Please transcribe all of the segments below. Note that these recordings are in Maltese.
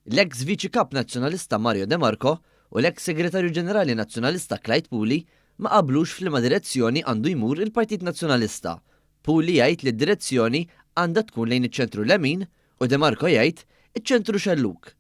L-eks Viċi Kap Nazzjonalista Mario De Marco u l-eks Segretarju Ġenerali Nazzjonalista Clyde Puli ma qablux f'liema direzzjoni għandu jmur il-Partit Nazzjonalista. Puli jgħid li d-direzzjoni għandha tkun lejn iċ-ċentru lemin u De Marco jgħid iċ-ċentru xelluk.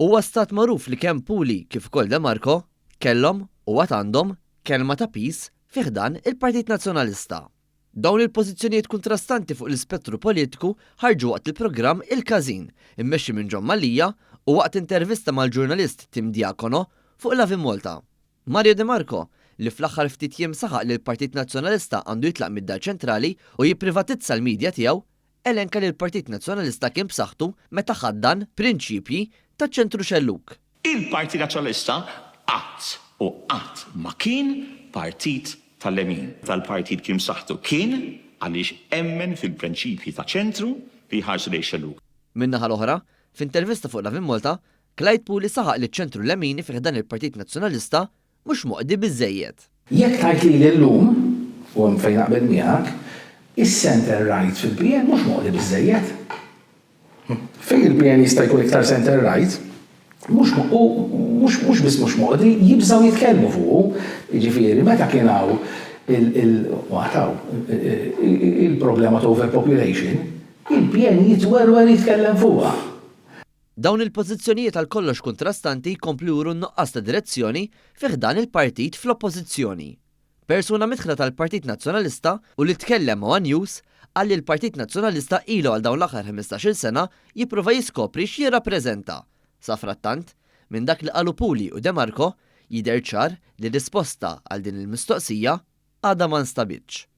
Huwa stat magħruf li kemm Puli kif ukoll De Marco kellhom u għad għandhom kelma ta' peace fih dan il-Partit Nazzjonalista. Dawn il-pożizzjonijiet kontrastanti fuq l-ispettru politiku ħarġu waqt il-programm Il-Każin immexxi minn John Malija u waqt intervista mal-ġurnalist Tim Diakono fuq Lavi Malta. Mario De Marco li fl-aħħar ftit jiem saħaq li l-Partit Nazzjonalista għandu jitlaq mid-dar ċentrali u jipprivatizza l-midja tiegħu, elenka li l-Partit Nazzjonalista kien b'saħħtu meta ħaddan prinċipji taċ-ċentru xelluk. Il-Partit Nazzjonalista qatt ma kien partit tal-lemin. Tal-partit kien b'saħħtu kien għaliex emmen fil-prinċipji ta' ċentru li jħarsu lejn xelluk. Min-naħa l-oħra, f'intervista fuq Lavi Malta, Clyde Puli saħaq li ċ-ċentru lemini fih dan il-Partit Nazzjonalista mhux moqdi biżżejjed. Jekk tajt li l-lum, u hemm fejn naqbel miegħek, is-center right fil-PN mhux moqdi biżżejjed. Fejn il-PN jista' jkun iktar center right, mhux biss mhux moqdi, jibżgħu jitkellmu fuqu, jiġifieri meta kien hawn il-problema ta' overpopulation, il-PN jitwerwer jitkellem fuqha. Dawn il-pożizzjonijiet għal kollox kontrastanti jkomplu juru n-nuqqas ta' direzzjoni fih dan il-partit fl-oppożizzjoni. Persuna midħla tal-Partit Nazzjonalista u li tkellem ma' News qal li l-Partit Nazzjonalista ilu għal dawn l-aħħar 15-il sena jipprova jiskopri xi jirrappreżenta. Sa frattant, minn dak li qalu Puli u De Marco jidher ċar li risposta għal din il-mistoqsija għadha ma nstabitx.